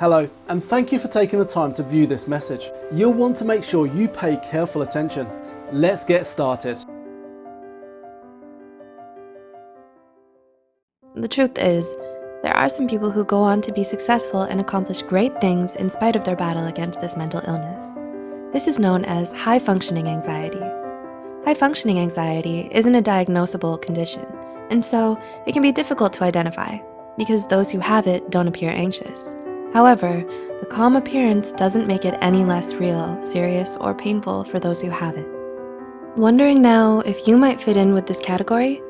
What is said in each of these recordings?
Hello, and thank you for taking the time to view this message. You'll want to make sure you pay careful attention. Let's get started. The truth is, there are some people who go on to be successful and accomplish great things in spite of their battle against this mental illness. This is known as high-functioning anxiety. High-functioning anxiety isn't a diagnosable condition, and so it can be difficult to identify because those who have it don't appear anxious. However, the calm appearance doesn't make it any less real, serious, or painful for those who have it. Wondering now if you might fit in with this category?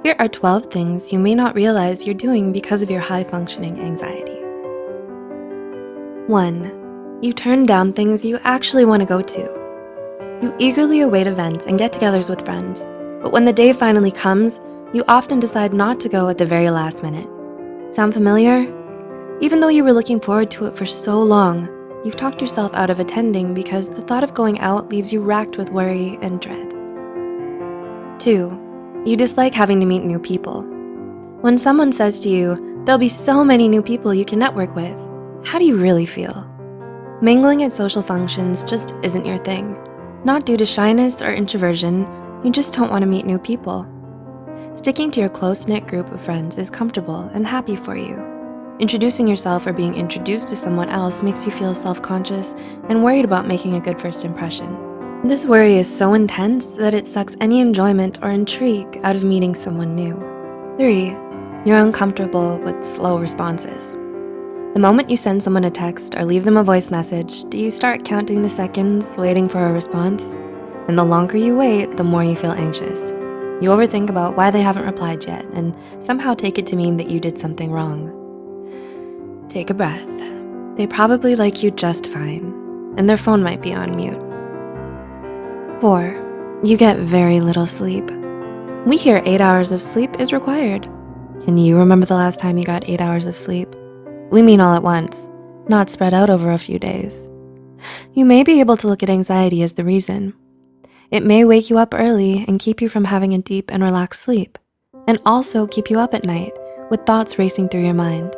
Here are 12 things you may not realize you're doing because of your high-functioning anxiety. 1. You turn down things you actually want to go to. You eagerly await events and get-togethers with friends, but when the day finally comes, you often decide not to go at the very last minute. Sound familiar? Even though you were looking forward to it for so long, you've talked yourself out of attending because the thought of going out leaves you racked with worry and dread. 2. You dislike having to meet new people. When someone says to you, "There'll be so many new people you can network with," how do you really feel? Mingling at social functions just isn't your thing. Not due to shyness or introversion, you just don't want to meet new people. Sticking to your close-knit group of friends is comfortable and happy for you. Introducing yourself or being introduced to someone else makes you feel self-conscious and worried about making a good first impression. This worry is so intense that it sucks any enjoyment or intrigue out of meeting someone new. 3. You're uncomfortable with slow responses. The moment you send someone a text or leave them a voice message, do you start counting the seconds, waiting for a response? And the longer you wait, the more you feel anxious. You overthink about why they haven't replied yet and somehow take it to mean that you did something wrong. Take a breath. They probably like you just fine, and their phone might be on mute. 4. You get very little sleep. We hear 8 hours of sleep is required. Can you remember the last time you got 8 hours of sleep? We mean all at once, not spread out over a few days. You may be able to look at anxiety as the reason. It may wake you up early and keep you from having a deep and relaxed sleep, and also keep you up at night with thoughts racing through your mind.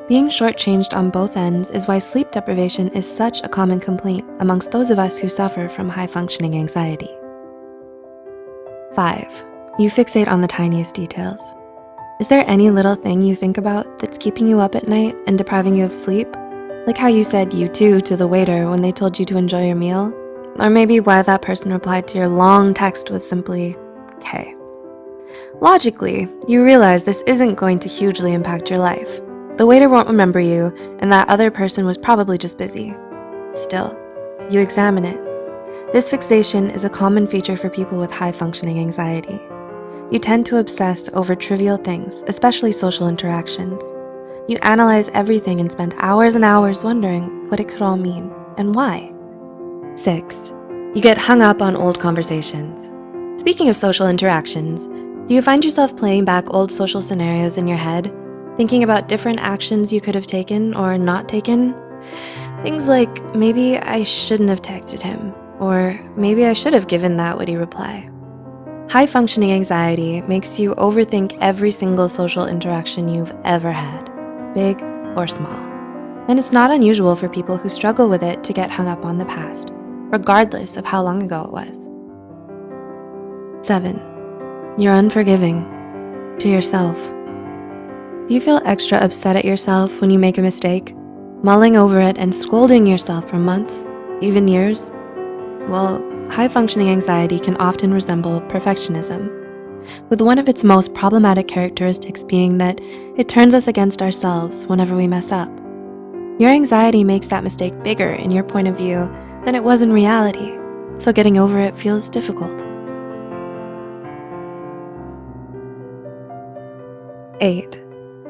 Being shortchanged on both ends is why sleep deprivation is such a common complaint amongst those of us who suffer from high-functioning anxiety. 5. You fixate on the tiniest details. Is there any little thing you think about that's keeping you up at night and depriving you of sleep? Like how you said "you too" to the waiter when they told you to enjoy your meal? Or maybe why that person replied to your long text with simply, "Okay." Logically, you realize this isn't going to hugely impact your life. The waiter won't remember you, and that other person was probably just busy. Still, you examine it. This fixation is a common feature for people with high-functioning anxiety. You tend to obsess over trivial things, especially social interactions. You analyze everything and spend hours and hours wondering what it could all mean and why. 6. You get hung up on old conversations. Speaking of social interactions, do you find yourself playing back old social scenarios in your head? Thinking about different actions you could have taken or not taken? Things like, maybe I shouldn't have texted him, or maybe I should have given that witty reply. High-functioning anxiety makes you overthink every single social interaction you've ever had, big or small. And it's not unusual for people who struggle with it to get hung up on the past, regardless of how long ago it was. 7. You're unforgiving to yourself. Do you feel extra upset at yourself when you make a mistake, mulling over it and scolding yourself for months, even years? Well, high-functioning anxiety can often resemble perfectionism, with one of its most problematic characteristics being that it turns us against ourselves whenever we mess up. Your anxiety makes that mistake bigger in your point of view than it was in reality, so getting over it feels difficult. 8.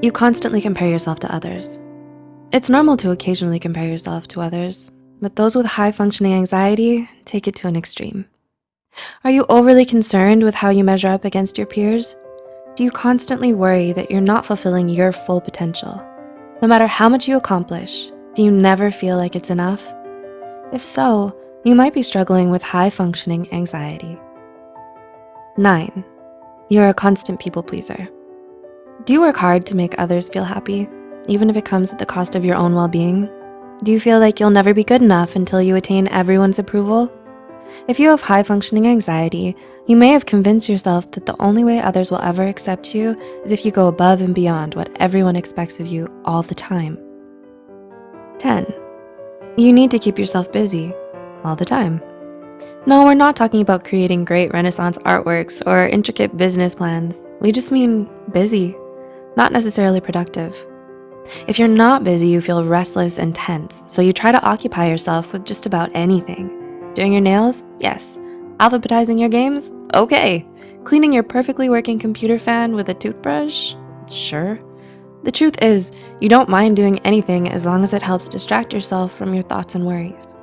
You constantly compare yourself to others. It's normal to occasionally compare yourself to others, but those with high-functioning anxiety take it to an extreme. Are you overly concerned with how you measure up against your peers? Do you constantly worry that you're not fulfilling your full potential? No matter how much you accomplish, do you never feel like it's enough? If so, you might be struggling with high-functioning anxiety. 9. You're a constant people pleaser. Do you work hard to make others feel happy? even if it comes at the cost of your own well-being? Do you feel like you'll never be good enough until you attain everyone's approval? If you have high-functioning anxiety, you may have convinced yourself that the only way others will ever accept you is if you go above and beyond what everyone expects of you all the time. 10. You need to keep yourself busy all the time. No, we're not talking about creating great Renaissance artworks or intricate business plans. We just mean busy, not necessarily productive. If you're not busy, you feel restless and tense, so you try to occupy yourself with just about anything. Doing your nails? Yes. Alphabetizing your games? Okay. Cleaning your perfectly working computer fan with a toothbrush? Sure. The truth is, you don't mind doing anything as long as it helps distract yourself from your thoughts and worries.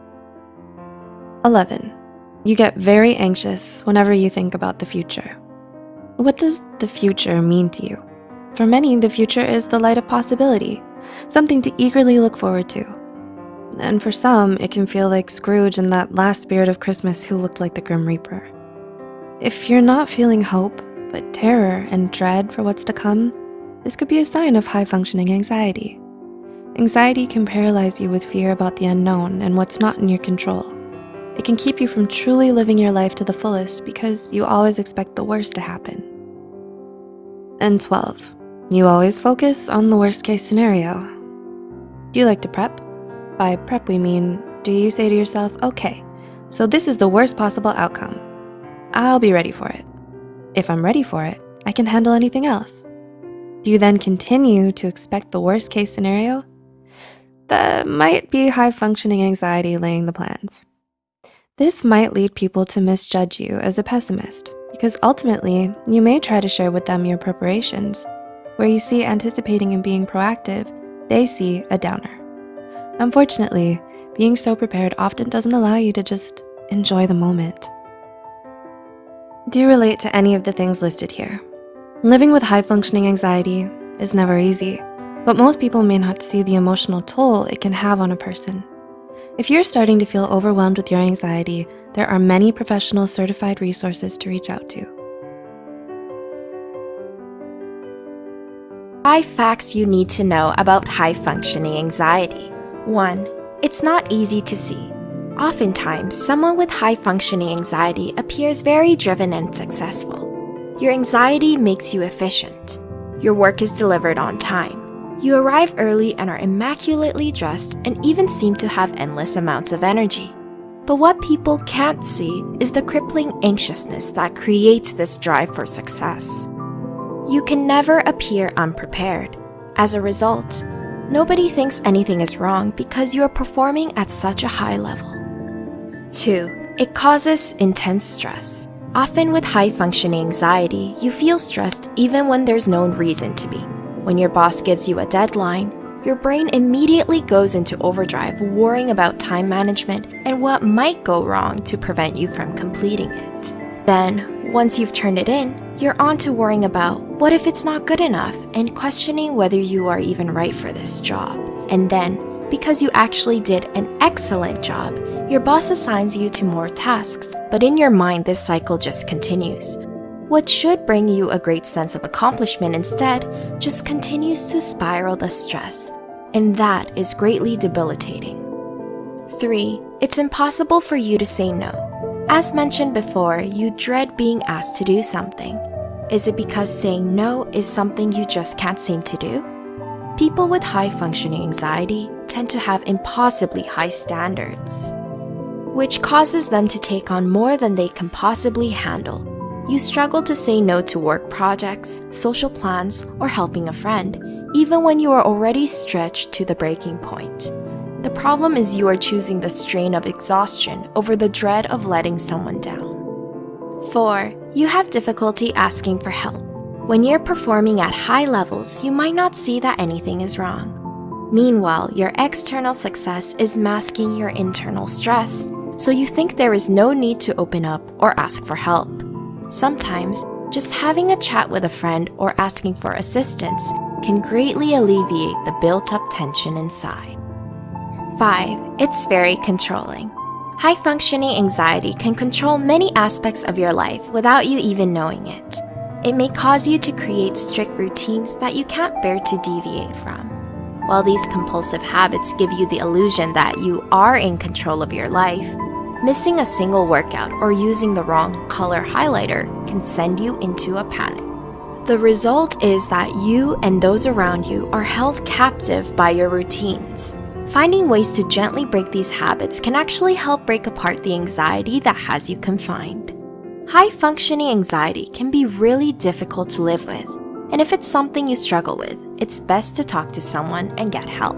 11. You get very anxious whenever you think about the future. What does the future mean to you? For many, the future is the light of possibility, something to eagerly look forward to. And for some, it can feel like Scrooge in that last spirit of Christmas who looked like the Grim Reaper. If you're not feeling hope, but terror and dread for what's to come, this could be a sign of high-functioning anxiety. Anxiety can paralyze you with fear about the unknown and what's not in your control. It can keep you from truly living your life to the fullest because you always expect the worst to happen. And 12, you always focus on the worst-case scenario. Do you like to prep? By prep, we mean, do you say to yourself, okay, so this is the worst possible outcome. I'll be ready for it. If I'm ready for it, I can handle anything else. Do you then continue to expect the worst case scenario? That might be high-functioning anxiety laying the plans. This might lead people to misjudge you as a pessimist, because ultimately, you may try to share with them your preparations. Where you see anticipating and being proactive, they see a downer. Unfortunately, being so prepared often doesn't allow you to just enjoy the moment. Do you relate to any of the things listed here? Living with high-functioning anxiety is never easy, but most people may not see the emotional toll it can have on a person. If you're starting to feel overwhelmed with your anxiety, there are many professional certified resources to reach out to. 5 facts you need to know about high-functioning anxiety. 1. It's not easy to see. Oftentimes, someone with high-functioning anxiety appears very driven and successful. Your anxiety makes you efficient. Your work is delivered on time. You arrive early and are immaculately dressed and even seem to have endless amounts of energy. But what people can't see is the crippling anxiousness that creates this drive for success. You can never appear unprepared. As a result, nobody thinks anything is wrong because you are performing at such a high level. 2. It causes intense stress. Often with high-functioning anxiety, you feel stressed even when there's no reason to be. When your boss gives you a deadline, your brain immediately goes into overdrive worrying about time management and what might go wrong to prevent you from completing it. Then, once you've turned it in, you're on to worrying about what if it's not good enough and questioning whether you are even right for this job. And then, because you actually did an excellent job, your boss assigns you to more tasks, but in your mind this cycle just continues. What should bring you a great sense of accomplishment instead just continues to spiral the stress, and that is greatly debilitating. 3. It's impossible for you to say no. As mentioned before, you dread being asked to do something. Is it because saying no is something you just can't seem to do? People with high-functioning anxiety tend to have impossibly high standards, which causes them to take on more than they can possibly handle. You struggle to say no to work projects, social plans, or helping a friend, even when you are already stretched to the breaking point. The problem is you are choosing the strain of exhaustion over the dread of letting someone down. 4. You have difficulty asking for help. When you're performing at high levels, you might not see that anything is wrong. Meanwhile, your external success is masking your internal stress, so you think there is no need to open up or ask for help. Sometimes, just having a chat with a friend or asking for assistance can greatly alleviate the built-up tension inside. 5. It's very controlling. High-functioning anxiety can control many aspects of your life without you even knowing it. It may cause you to create strict routines that you can't bear to deviate from. While these compulsive habits give you the illusion that you are in control of your life, missing a single workout or using the wrong color highlighter can send you into a panic. The result is that you and those around you are held captive by your routines. Finding ways to gently break these habits can actually help break apart the anxiety that has you confined. High-functioning anxiety can be really difficult to live with, and if it's something you struggle with, it's best to talk to someone and get help.